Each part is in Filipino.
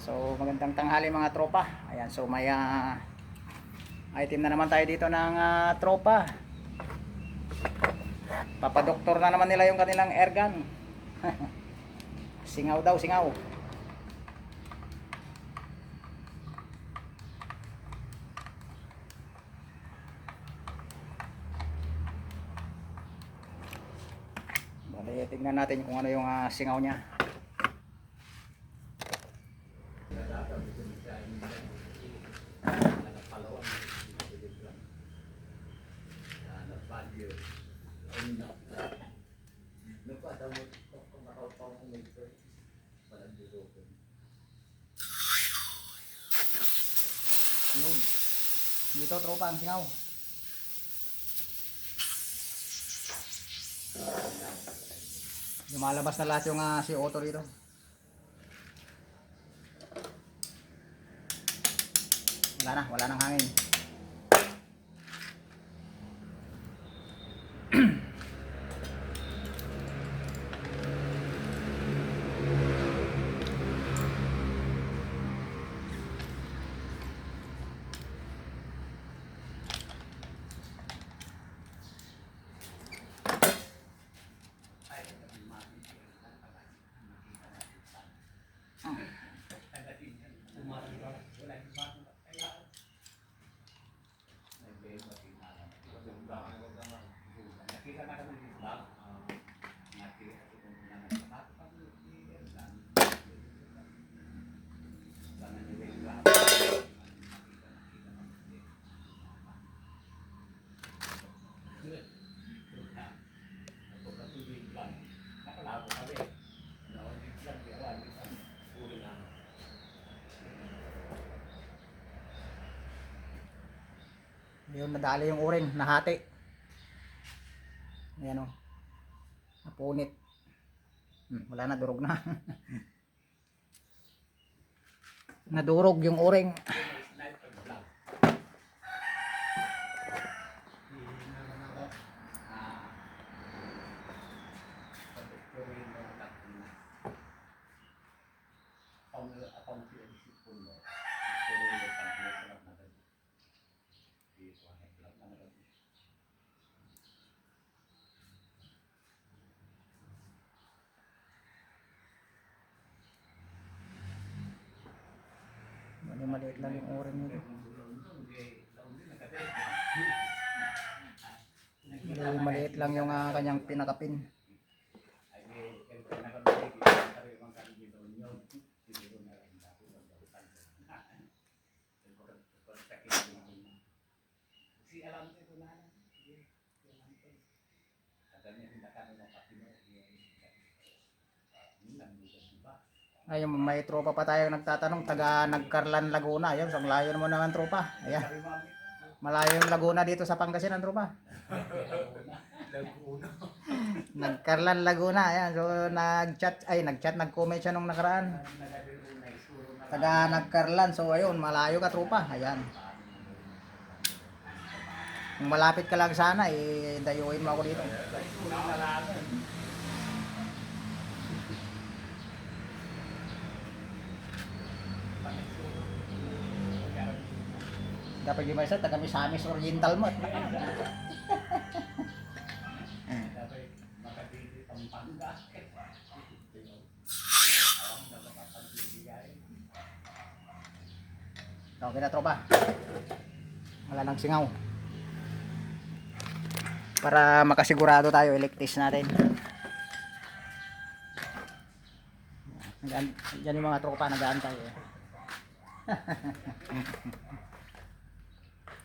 So magandang tanghali mga tropa. Ayan, so may item na naman tayo dito ng tropa. Papadoktor na naman nila yung kanilang airgun. Singaw daw, singaw. Bale, tignan natin kung ano yung singaw niya. Yun. Dito tropa ang singaw. Lumalabas na lahat yung si Otto dito. Wala nang hangin. Yun, nadali yung uring, nahati. Ayan o. Napunit. Wala na, durog na. Nadurog yung uring. Maliit lang yung orin nito. Maliit lang yung kanyang pinakapin. Ay, may tropa pa tayo nagtatanong, taga Nagcarlan, Laguna. Ayun, so malayo naman naman tropa. Ayan. Malayo yung Laguna dito sa Pangasinan tropa. Nagcarlan, Laguna. Ayan, so nag-comment siya nung nakaraan. Taga Nagcarlan. So ayun, malayo ka tropa. Ayan. Kung malapit ka lang sana, dayuhin mo ako dito. Dapat di ba isa, taga Misamis Oriental mo. Okay na tropa. Wala nang singaw. Para makasigurado tayo, electis natin. Diyan yung mga tropa, nag-aantay.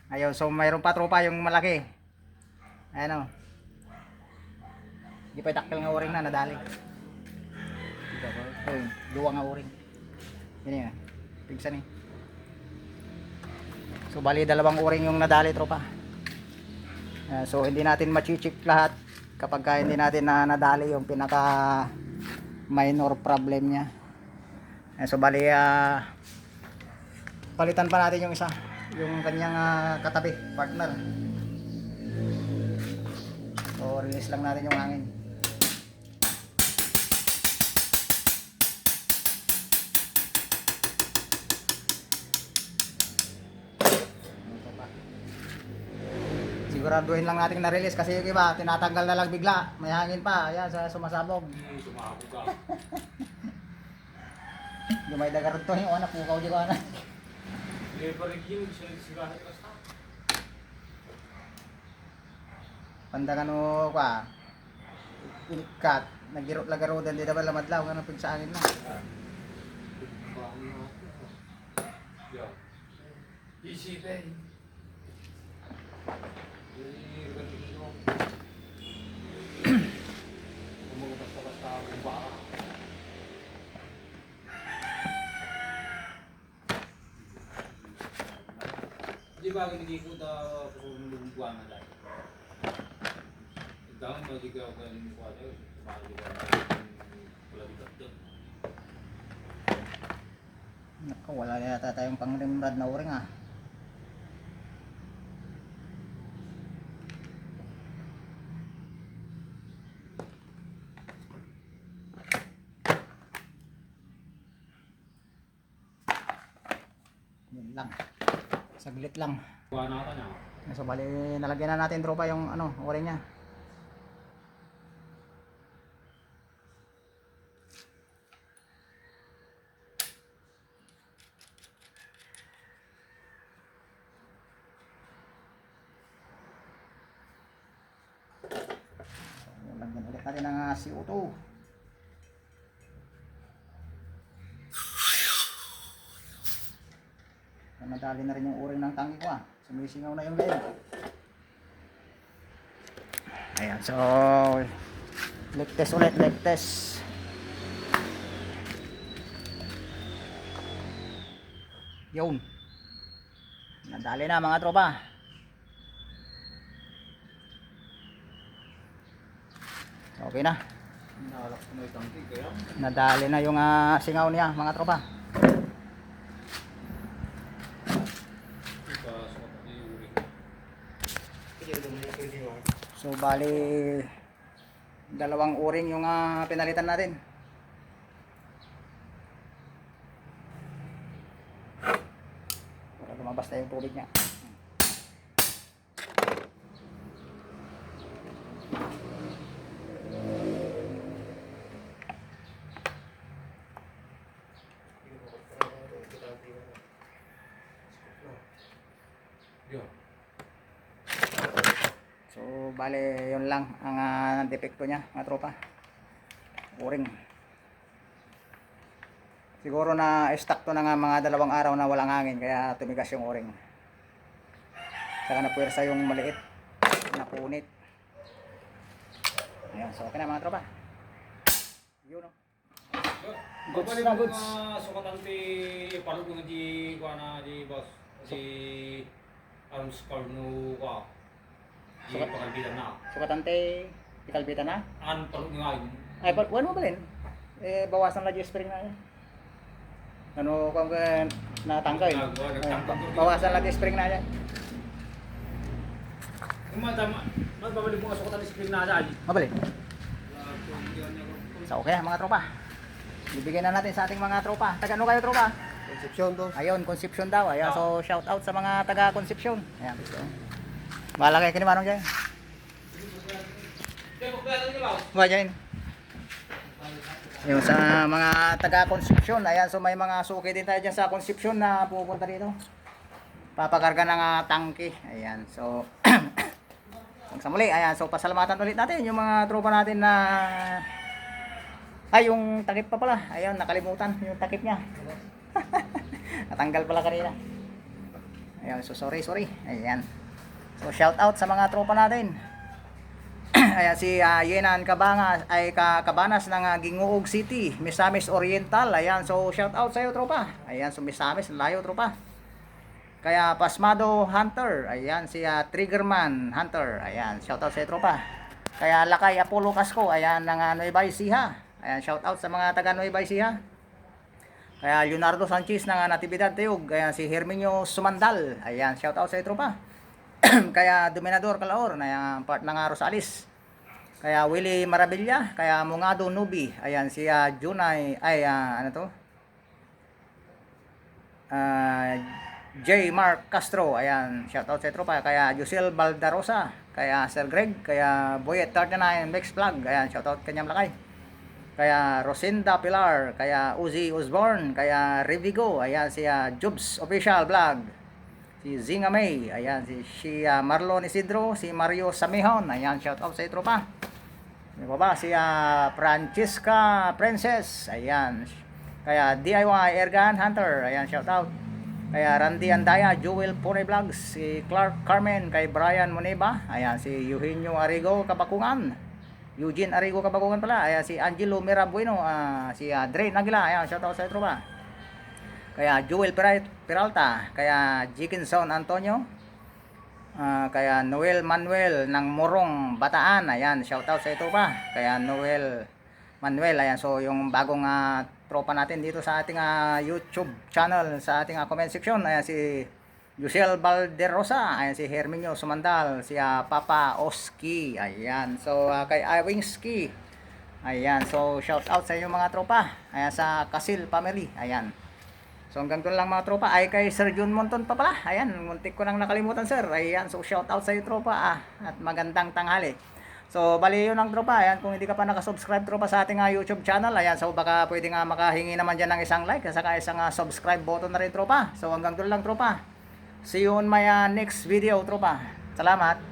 Ayun, so mayroon pa tropa yung malaki. Ayan o. Hindi pa itakil nga uring na, nadali. Ayun, luwa nga uring. Yan yan, pigsan eh. So bali dalawang uring yung nadali tropa. So hindi natin machichik lahat kapag hindi natin nadali yung pinaka minor problem nya. So bali palitan pa natin yung isa, yung kanyang katabi, partner. So release lang natin yung hangin. Siguraduhin lang natin na-release kasi yung iba, tinatanggal na lang bigla. May hangin pa, ayan, sumasabog. Sumabog ka. Yung may dagarot to, yung anak, pukaw di ko anak. Lebar yung sigahan ka sa. Pandangan mo ka, inikat, nagirot-lagarodan, di na ba lamadlaw, nga napig sa angin na. Easy pay. Di ba hindi ko da kung buwan na dahil. Dahil hindi ka galing ko ano, sumali ka wala dito. Naku, wala yata tayong pang-rimrad na uring ah. Yun lang. Saglit lang. Buwan na ka na. So bali, nalagyan na natin tropa yung ano, uring niya. Lagyan ulit natin ng CO2. Nadali na rin yung uring ng tangki ko ah. Sumisingaw na yung leeg. Ayan, so leg test ulit, leg test. Yun. Nadali na mga tropa. Okay na. Nalak ko na yung tangki kaya. Nadali na yung singaw niya mga tropa. So bali dalawang uring yung pinalitan natin. Para lumabas na yung tubig niya. So bale yun lang ang depekto niya mga tropa, uring. Siguro na stock to na nga mga 2 araw na walang hangin kaya tumigas yung uring, saka napuwersa yung maliit na punit. Ayan, so okay na mga tropa. Yun o. Goods na goods. Sukatan ti palug nga di kuha na di boss. Di arms card no ka. Di pakalbitan na. Sukatante ikalbitan na. An palug nga yun. Ay, buwan mo ba rin? Eh, bawasan na yung spring na yun. Ano kung natangkay? Bawasan lang yung spring na yan. Kung magbabalik mo nga sukatan ni spring na dahil. Mabalik. So okay mga tropa. Bibigyan na natin sa ating mga tropa. Taga ano kayo tropa? Concepcion boss. Ayun, Concepcion daw. Ayan, so shout out sa mga taga Concepcion. Ayan, so. Bahala kayo kinimanong dyan. Ba dyan. Yung sa mga taga Concepcion. Ayan, so may mga suki din tayo dyan sa Concepcion na pupunta dito. Papakarga ng tangke. Ayan, so sa muli, ayan, so pasalamatan ulit natin yung mga tropa natin na ay, yung takip pa pala. Ayan, nakalimutan yung takip niya. Natanggal pala kanina. Ayan, so sorry. Ayan. So shout out sa mga tropa natin. Ayan, si Yenan Cabanas ay Cabanas ng Gingoog City, Misamis Oriental. Ayan, so shout out sa iyo tropa. Ayan, so Misamis, layo tropa. Kaya Pasmado Hunter, ayan si Triggerman Hunter. Ayan, shout out sa iyo tropa. Kaya Lakay Apollo Casco, ayan ng Nueva Ecija. Ayan, shout out sa mga taga Nueva Ecija. Kaya Leonardo Sanchez ng Natividad Tayug. Ayan, si Herminio Sumandal. Ayan, shout out sa iyo tropa. Kaya Dominador Calaor, na part ng Rosales. Kaya Willie Marabilla, kaya Mungado Nubi. Ayan, si Junay, ay ano to? J. Mark Castro, ayan, shoutout sa tropa, kaya Jusel Baldarosa, kaya Sir Greg, kaya Boyet 39 Mix Vlog, ayan, shoutout kanyang lakay. Kaya Rosinda Pilar, kaya Uzi Osborne, kaya Rivigo, ayan si Jubs Official Vlog. Si Zinga May, ayan si Marlon Isidro, si Mario Samihon, ayan, shoutout sa tropa. Ano pa ba? Si Francesca Princess, ayan. Kaya DIY Ergan Hunter, ayan, shoutout. Kaya Randy Andaya, Jewel Pune Vlogs, si Clark Carmen, kay Brian Moneba, ayan, si Eugenio Arigo Kabakungan, Eugene Arigo Kabakungan pala, ayan, si Angelo Mirabueno, si Dre Nagila, ayan, shoutout sa tropa. Kaya Jewel Peralta, kaya Jikinson Antonio, kaya Noel Manuel ng Morong Bataan, ayan, shoutout sa ito pa. Kaya Noel Manuel, ayan, so yung bagong tropa natin dito sa ating YouTube channel, sa ating comment section, ayan si Yusel Balderosa, ayan si Herminio Sumandal, si Papa Oski, ayan, so kay Iwingski, ayan, so shoutout sa inyo mga tropa, ayan sa Kasil family, ayan. So hanggang doon lang mga tropa, ay kay Sir Jun Monton pa pala. Ayan, muntik ko nang nakalimutan sir. Ayan, so shout out sa iyo tropa at magandang tanghali. So bali yun ang tropa. Ayan, kung hindi ka pa nakasubscribe tropa sa ating YouTube channel, ayan, so baka pwede nga makahingi naman dyan ng isang like at saka isang subscribe button na rin tropa. So hanggang doon lang tropa. See you on my next video tropa. Salamat.